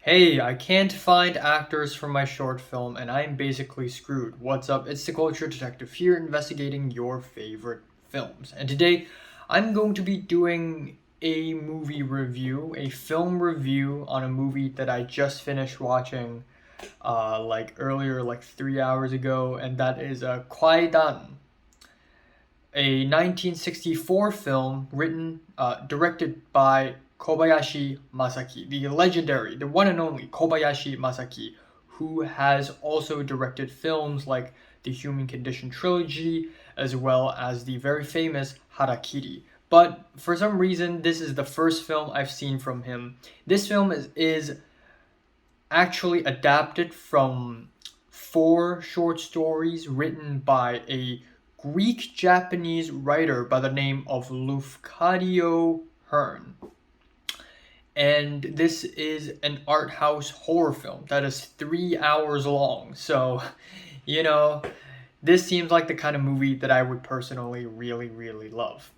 Hey, I can't find actors for my short film and I'm basically screwed. What's up? It's the Culture Detective here investigating your favorite films. And today I'm going to be doing a movie review, a film review on a movie that I just finished watching like earlier, like 3 hours ago, and that is Kwaidan, a 1964 film directed by Kobayashi Masaki, the legendary, the one and only Kobayashi Masaki, who has also directed films like the Human Condition trilogy, as well as the very famous Harakiri. But for some reason, this is the first film I've seen from him. This film is actually adapted from four short stories written by a Greek Japanese writer by the name of Lufcadio Hearn. And this is an art house horror film that is 3 hours long. So, you know, this seems like the kind of movie that I would personally really, really love.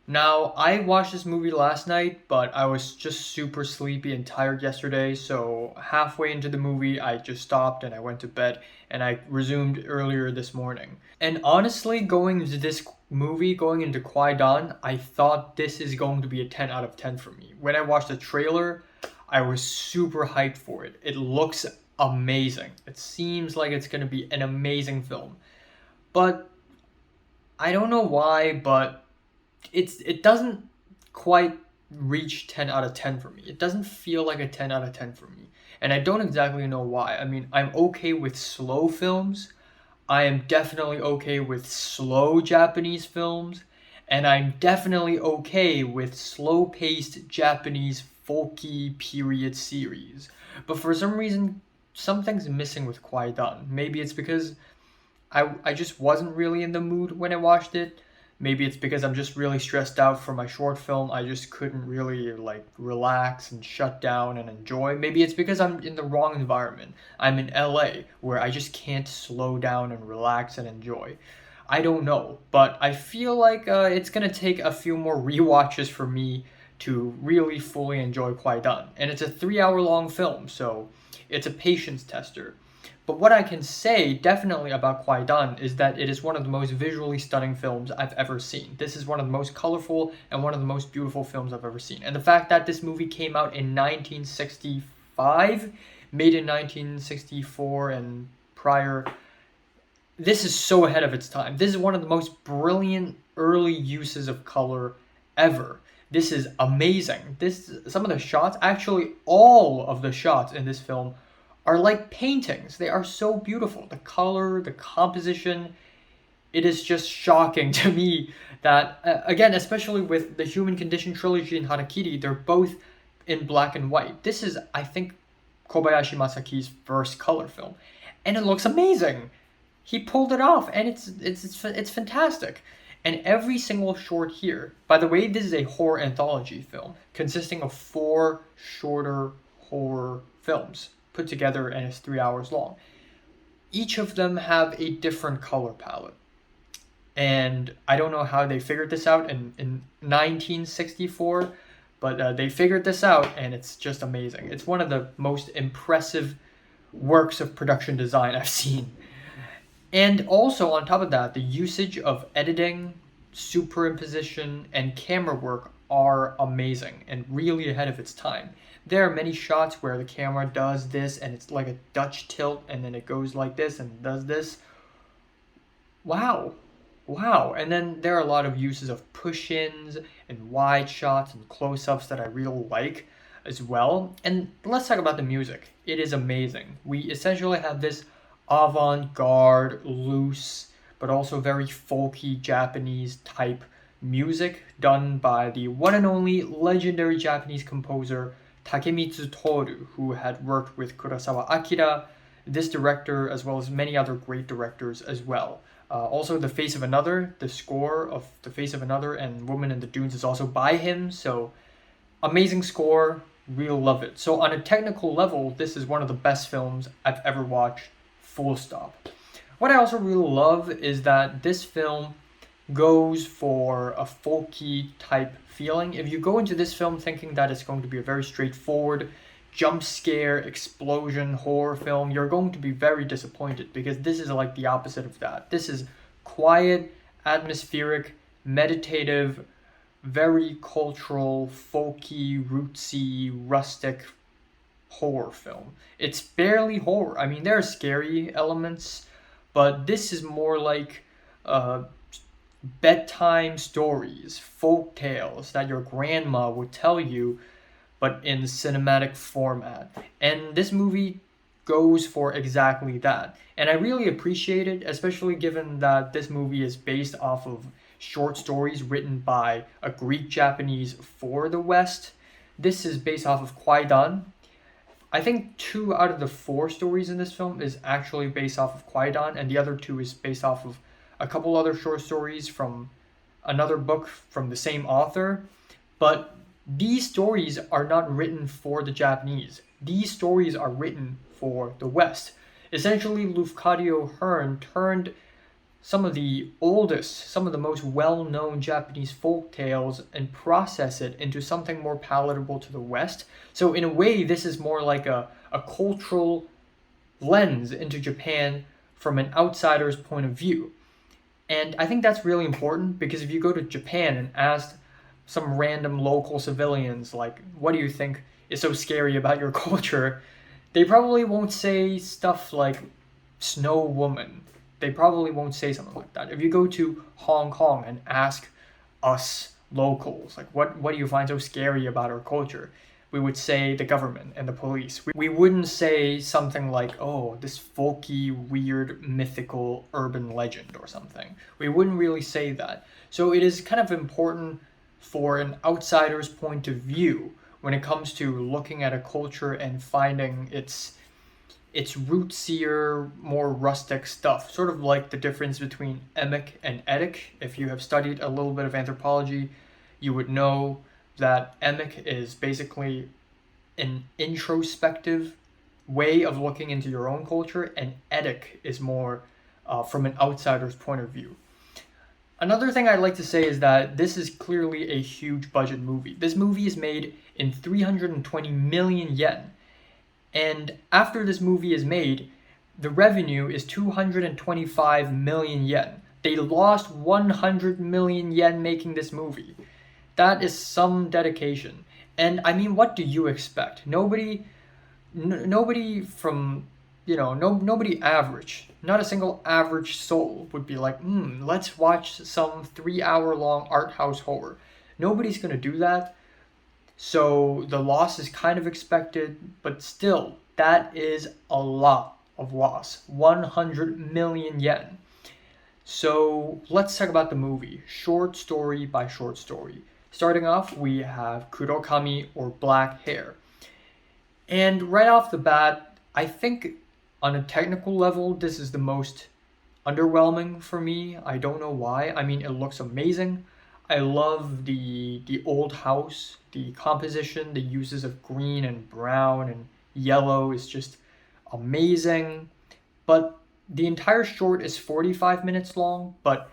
Now, I watched this movie last night, but I was just super sleepy and tired yesterday, so halfway into the movie, I just stopped and I went to bed, and I resumed earlier this morning. And honestly, going into this movie, going into Kwaidan, I thought this is going to be a 10 out of 10 for me. When I watched the trailer, I was super hyped for it. It looks amazing. It seems like it's going to be an amazing film. But I don't know why, but it doesn't quite reach 10 out of 10 for me. It doesn't feel like a 10 out of 10 for me. And I don't exactly know why. I mean, I'm okay with slow films. I am definitely okay with slow Japanese films. And I'm definitely okay with slow-paced Japanese folky period series. But for some reason, something's missing with Kwaidan. Maybe it's because I just wasn't really in the mood when I watched it. Maybe it's because I'm just really stressed out for my short film. I just couldn't really like relax and shut down and enjoy. Maybe it's because I'm in the wrong environment. I'm in LA where I just can't slow down and relax and enjoy. I don't know, but I feel like it's gonna take a few more rewatches for me to really fully enjoy Kwaidan. And it's a 3 hour long film, so it's a patience tester. But what I can say definitely about Kwaidan is that it is one of the most visually stunning films I've ever seen. This is one of the most colorful and one of the most beautiful films I've ever seen. And the fact that this movie came out in 1965, made in 1964 and prior, this is so ahead of its time. This is one of the most brilliant early uses of color ever. This is amazing. Some of the shots, actually all of the shots in this film are like paintings. They are so beautiful. The color, the composition, it is just shocking to me that, again, especially with the Human Condition trilogy and Harakiri, they're both in black and white. This is, I think, Kobayashi Masaki's first color film, and it looks amazing. He pulled it off, and it's fantastic. And every single short here, by the way, this is a horror anthology film consisting of four shorter horror films put together, and it's 3 hours long. Each of them have a different color palette. And I don't know how they figured this out in 1964, but they figured this out, and it's just amazing. It's one of the most impressive works of production design I've seen. And also, on top of that, the usage of editing, superimposition, and camera work are amazing and really ahead of its time. There are many shots where the camera does this and it's like a Dutch tilt and then it goes like this and does this. Wow. Wow. And then there are a lot of uses of push-ins and wide shots and close-ups that I really like as well. And let's talk about the music. It is amazing. We essentially have this avant-garde, loose, but also very folky Japanese type music done by the one and only legendary Japanese composer Takemitsu Toru, who had worked with Kurosawa Akira, this director, as well as many other great directors as well. Also, The Face of Another, the score of The Face of Another and Woman in the Dunes is also by him, so amazing score, real love it. So on a technical level, this is one of the best films I've ever watched, full stop. What I also really love is that this film goes for a folky type feeling. If you go into this film thinking that it's going to be a very straightforward jump scare, explosion, horror film, you're going to be very disappointed because this is like the opposite of that. This is quiet, atmospheric, meditative, very cultural, folky, rootsy, rustic horror film. It's barely horror. I mean, there are scary elements, but this is more like uh, bedtime stories, folk tales that your grandma would tell you, but in cinematic format. And this movie goes for exactly that. And I really appreciate it, especially given that this movie is based off of short stories written by a Greek Japanese for the West. This is based off of Kwaidan. I think 2 out of the 4 stories in this film is actually based off of Kwaidan, and the other 2 is based off of a couple other short stories from another book from the same author. But these stories are not written for the Japanese. These stories are written for the West. Essentially, Lufcadio Hearn turned some of the oldest, some of the most well-known Japanese folk tales and process it into something more palatable to the West. So in a way, this is more like a cultural lens into Japan from an outsider's point of view. And I think that's really important because if you go to Japan and ask some random local civilians, like, what do you think is so scary about your culture? They probably won't say stuff like Snow Woman. They probably won't say something like that. If you go to Hong Kong and ask us locals, like, what do you find so scary about our culture? We would say the government and the police. We wouldn't say something like, oh, this folky, weird, mythical urban legend or something. We wouldn't really say that. So it is kind of important for an outsider's point of view when it comes to looking at a culture and finding its rootsier, more rustic stuff. Sort of like the difference between emek and edik. If you have studied a little bit of anthropology, you would know that emek is basically an introspective way of looking into your own culture, and edik is more from an outsider's point of view. Another thing I'd like to say is that this is clearly a huge budget movie. This movie is made in 320 million yen. And after this movie is made, the revenue is 225 million yen. They lost 100 million yen making this movie. That is some dedication. And I mean, what do you expect? Nobody from, nobody average, not a single average soul would be like, let's watch some 3-hour long art house horror. Nobody's gonna do that. So the loss is kind of expected, but still, that is a lot of loss. 100 million yen. So let's talk about the movie, short story by short story. Starting off, we have Kurokami, or black hair. And right off the bat, I think on a technical level, this is the most underwhelming for me. I don't know why. I mean, it looks amazing. I love the old house, the composition, the uses of green and brown and yellow is just amazing. But the entire short is 45 minutes long, but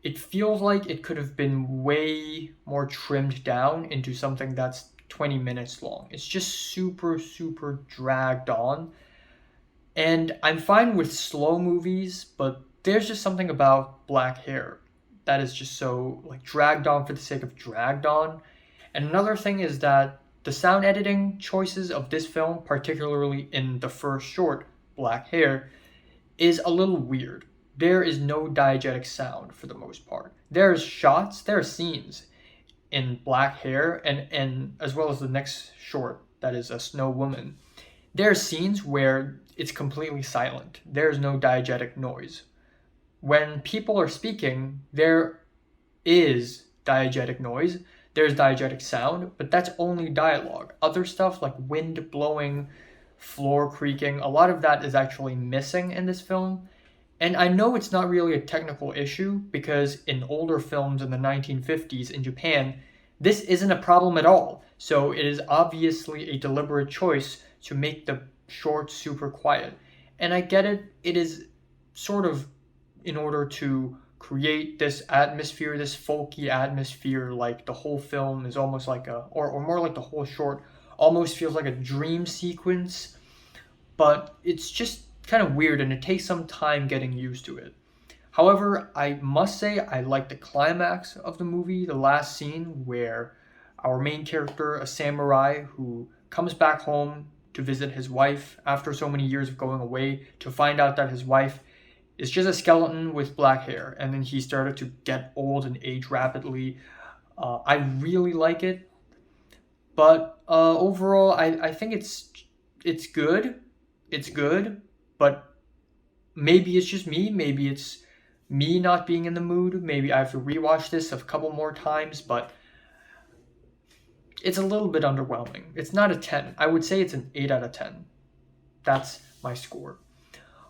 it feels like it could have been way more trimmed down into something that's 20 minutes long. It's just super, super dragged on. And I'm fine with slow movies, but there's just something about black hair that is just so like dragged on for the sake of dragged on. And another thing is that the sound editing choices of this film, particularly in the first short, Black Hair, is a little weird. There is no diegetic sound for the most part. There's shots, there are scenes in Black Hair, and as well as the next short, that is A Snow Woman. There are scenes where it's completely silent. There's no diegetic noise. When people are speaking, there is diegetic noise, there's diegetic sound, but that's only dialogue. Other stuff like wind blowing, floor creaking, a lot of that is actually missing in this film. And I know it's not really a technical issue because in older films in the 1950s in Japan, this isn't a problem at all. So it is obviously a deliberate choice to make the short super quiet. And I get it, it is sort of in order to create this atmosphere, this folky atmosphere, like the whole film is almost like or more like the whole short almost feels like a dream sequence, but it's just kind of weird and it takes some time getting used to it. However, I must say I like the climax of the movie, the last scene where our main character, a samurai who comes back home to visit his wife after so many years of going away, to find out that his wife is just a skeleton with black hair, and then he started to get old and age rapidly. I really like it, but overall, I think it's good. It's good, but maybe it's just me. Maybe it's me not being in the mood. Maybe I have to rewatch this a couple more times, but it's a little bit underwhelming. It's not a 10. I would say it's an 8 out of 10. That's my score.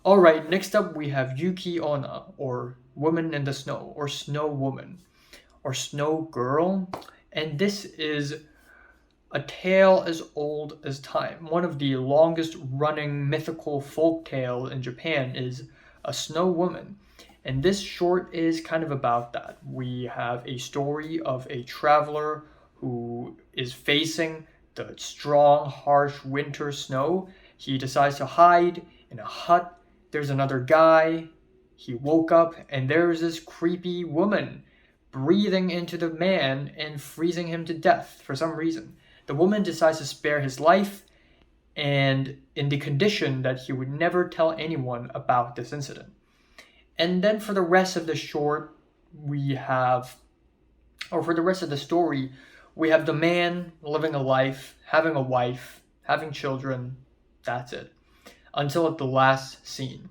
All right, next up we have Yuki Onna, or Woman in the Snow, or Snow Woman, or Snow Girl. And this is a tale as old as time. One of the longest running mythical folk tales in Japan is a snow woman. And this short is kind of about that. We have a story of a traveler who is facing the strong, harsh winter snow. He decides to hide in a hut. There's another guy. He woke up and there's this creepy woman breathing into the man and freezing him to death for some reason. The woman decides to spare his life, and in the condition that he would never tell anyone about this incident. And then for the rest of the short, for the rest of the story, we have the man living a life, having a wife, having children. That's it. Until at the last scene.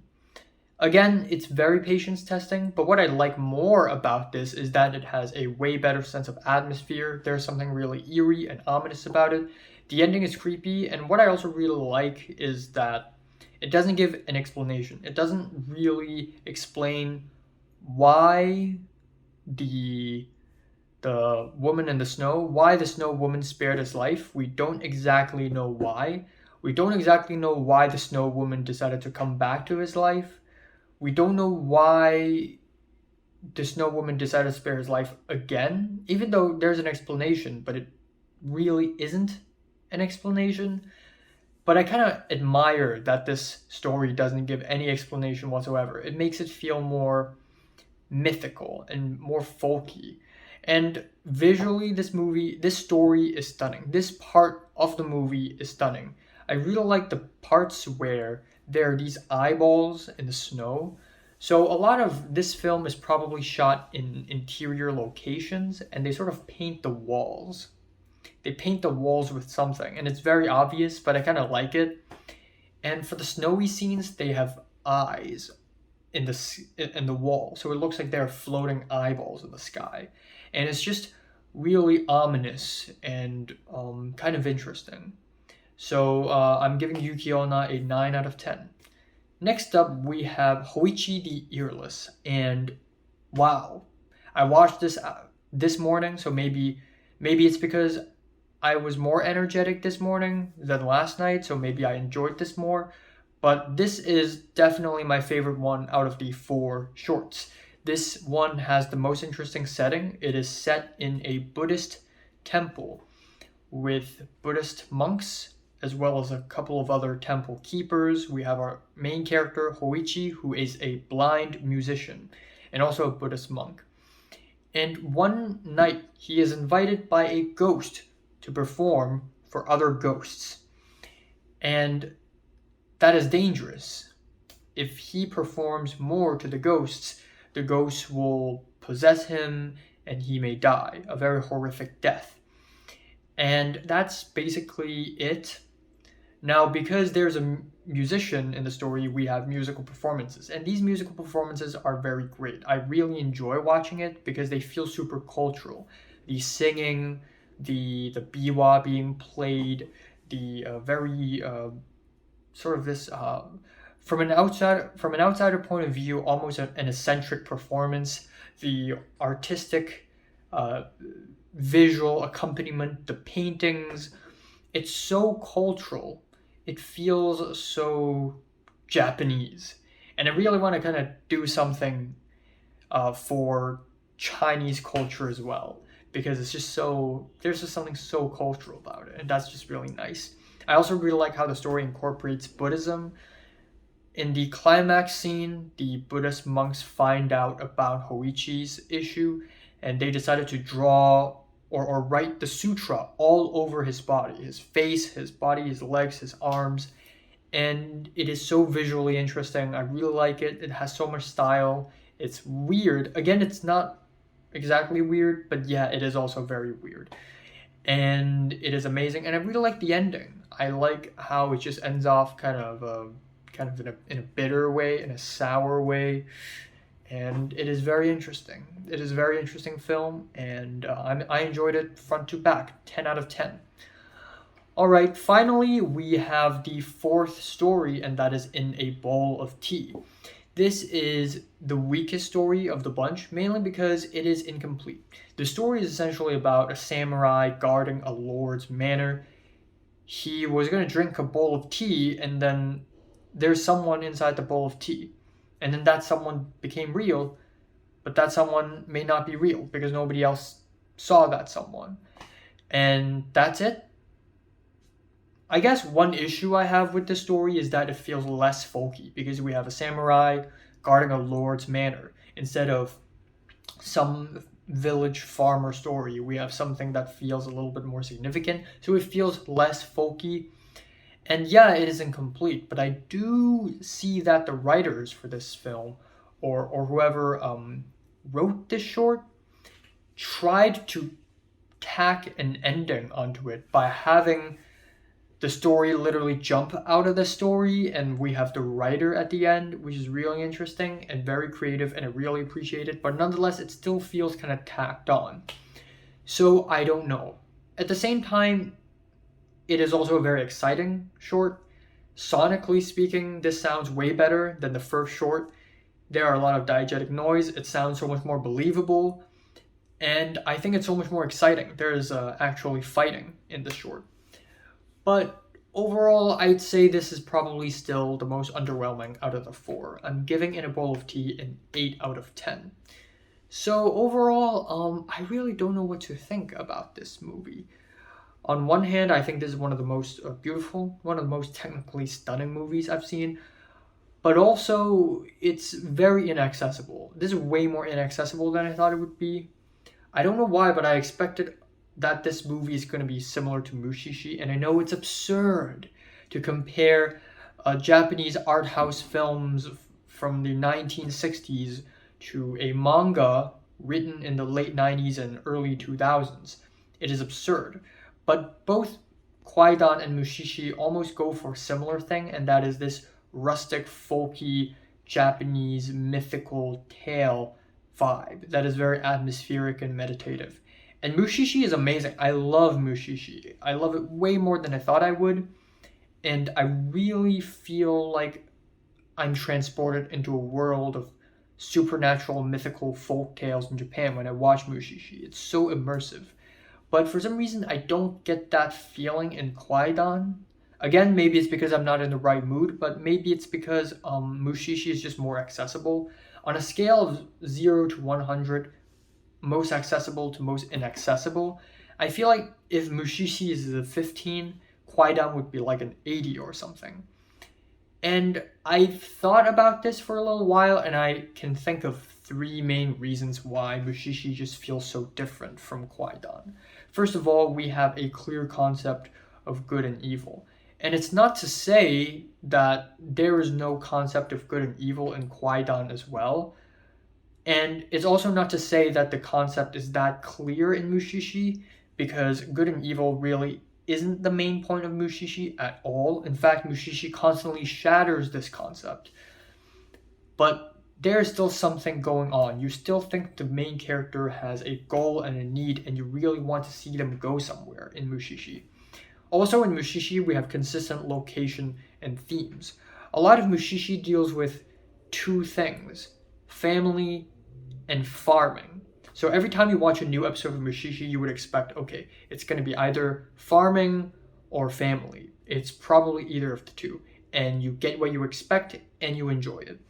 Again, it's very patience testing, but what I like more about this is that it has a way better sense of atmosphere. There's something really eerie and ominous about it. The ending is creepy, and what I also really like is that it doesn't give an explanation. It doesn't really explain why the woman in the snow, why the snow woman spared his life. We don't exactly know why. We don't exactly know why the snow woman decided to come back to his life. We don't know why the snow woman decided to spare his life again, even though there's an explanation, but it really isn't an explanation. But I kind of admire that this story doesn't give any explanation whatsoever. It makes it feel more mythical and more folky. And visually, this story is stunning. This part of the movie is stunning. I really like the parts where there are these eyeballs in the snow. So a lot of this film is probably shot in interior locations, and they sort of paint the walls. They paint the walls with something, and it's very obvious, but I kind of like it. And for the snowy scenes, they have eyes in the wall, so it looks like there are floating eyeballs in the sky, and it's just really ominous and kind of interesting. So I'm giving Yuki Onna a 9 out of 10. Next up, we have Huichi the Earless, and wow, I watched this morning, so maybe it's because I was more energetic this morning than last night, so maybe I enjoyed this more. But this is definitely my favorite one out of the 4 shorts. This one has the most interesting setting. It is set in a Buddhist temple with Buddhist monks, as well as a couple of other temple keepers. We have our main character, Huichi, who is a blind musician and also a Buddhist monk. And one night, he is invited by a ghost to perform for other ghosts. And that is dangerous. If he performs more to the ghosts will possess him and he may die, a very horrific death. And that's basically it. Now, because there's a musician in the story, we have musical performances. And these musical performances are very great. I really enjoy watching it because they feel super cultural. The singing, the biwa being played, the very sort of this from an outsider point of view, almost an eccentric performance. The artistic visual accompaniment, the paintings, it's so cultural. It feels so Japanese. And I really want to kind of do something for Chinese culture as well. because it's just so, there's just something so cultural about it, and that's just really nice. I also really like how the story incorporates Buddhism. In the climax scene, the Buddhist monks find out about Hoichi's issue, and they decided to draw or write the sutra all over his body, his face, his body, his legs, his arms. And it is so visually interesting. I really like it. It has so much style. It's weird. Again, it's not exactly weird, but yeah, it is also very weird. And it is amazing. And I really like the ending. I like how it just ends off kind of in a bitter way, in a sour way, and it is very interesting. It is a very interesting film, and I enjoyed it front to back, 10 out of 10. All right, finally, we have the fourth story, and that is In a Bowl of Tea. This is the weakest story of the bunch, mainly because it is incomplete. The story is essentially about a samurai guarding a lord's manor. He was going to drink a bowl of tea, and then there's someone inside the bowl of tea. And then that someone became real, but that someone may not be real because nobody else saw that someone. And that's it. I guess one issue I have with this story is that it feels less folky because we have a samurai guarding a lord's manor instead of some village farmer story. We have something that feels a little bit more significant, so it feels less folky. And yeah, it is incomplete, but I do see that the writers for this film, or whoever wrote this short, tried to tack an ending onto it by having the story literally jump out of the story, and we have the writer at the end, which is really interesting and very creative, and I really appreciate it, but nonetheless, it still feels kind of tacked on. So I don't know. At the same time, it is also a very exciting short. Sonically speaking, this sounds way better than the first short. There are a lot of diegetic noise. It sounds so much more believable. And I think it's so much more exciting. There is actually fighting in the short. But overall, I'd say this is probably still the most underwhelming out of the four. I'm giving In a Bowl of Tea an 8 out of 10. So overall, I really don't know what to think about this movie. On one hand, I think this is one of the most beautiful, one of the most technically stunning movies I've seen. But also, it's very inaccessible. This is way more inaccessible than I thought it would be. I don't know why, but I expected that this movie is going to be similar to Mushishi, and I know it's absurd to compare Japanese art house films from the 1960s to a manga written in the late 90s and early 2000s. It is absurd. But both Kwaidan and Mushishi almost go for a similar thing, and that is this rustic, folky, Japanese mythical tale vibe that is very atmospheric and meditative. And Mushishi is amazing. I love Mushishi. I love it way more than I thought I would. And I really feel like I'm transported into a world of supernatural, mythical folk tales in Japan when I watch Mushishi. It's so immersive. But for some reason, I don't get that feeling in Kwaidan. Again, maybe it's because I'm not in the right mood, but maybe it's because Mushishi is just more accessible. On a scale of 0 to 100, most accessible to most inaccessible, I feel like if Mushishi is a 15, Kwaidan would be like an 80 or something. And I've thought about this for a little while, and I can think of 3 main reasons why Mushishi just feels so different from Kwaidan. First of all, we have a clear concept of good and evil. And it's not to say that there is no concept of good and evil in Kwaidan as well. And it's also not to say that the concept is that clear in Mushishi, because good and evil really isn't the main point of Mushishi at all. In fact, Mushishi constantly shatters this concept. But there's still something going on. You still think the main character has a goal and a need, and you really want to see them go somewhere in Mushishi. Also in Mushishi, we have consistent location and themes. A lot of Mushishi deals with 2 things: family and farming. So every time you watch a new episode of Mushishi, you would expect, okay, it's going to be either farming or family. It's probably either of the 2. And you get what you expect and you enjoy it.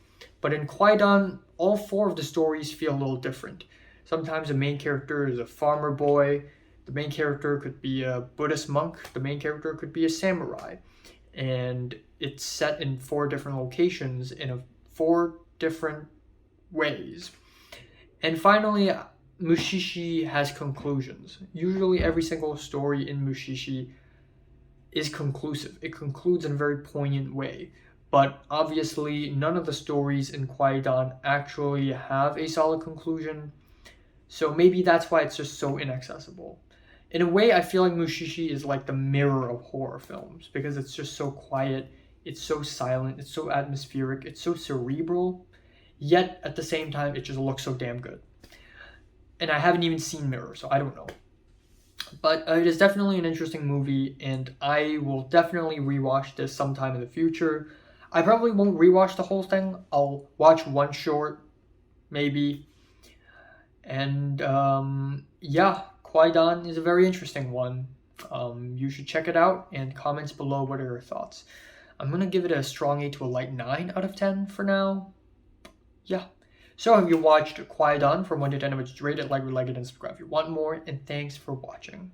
But in Kwaidan, all 4 of the stories feel a little different. Sometimes the main character is a farmer boy. The main character could be a Buddhist monk. The main character could be a samurai. And it's set in 4 different locations in 4 different ways. And finally, Mushishi has conclusions. Usually every single story in Mushishi is conclusive. It concludes in a very poignant way. But obviously, none of the stories in Kwaidan actually have a solid conclusion. So maybe that's why it's just so inaccessible. In a way, I feel like Mushishi is like the mirror of horror films because it's just so quiet, it's so silent, it's so atmospheric, it's so cerebral, yet at the same time, it just looks so damn good. And I haven't even seen Mirror, so I don't know. But it is definitely an interesting movie, and I will definitely rewatch this sometime in the future. I probably won't rewatch the whole thing. I'll watch one short, maybe. And yeah, Kwaidan is a very interesting one. You should check it out and comments below what are your thoughts. I'm gonna give it a strong 8 to a light 9 out of 10 for now. Yeah. So have you watched Kwaidan from 1 to 10, which is rated, like, and subscribe if you want more, and thanks for watching.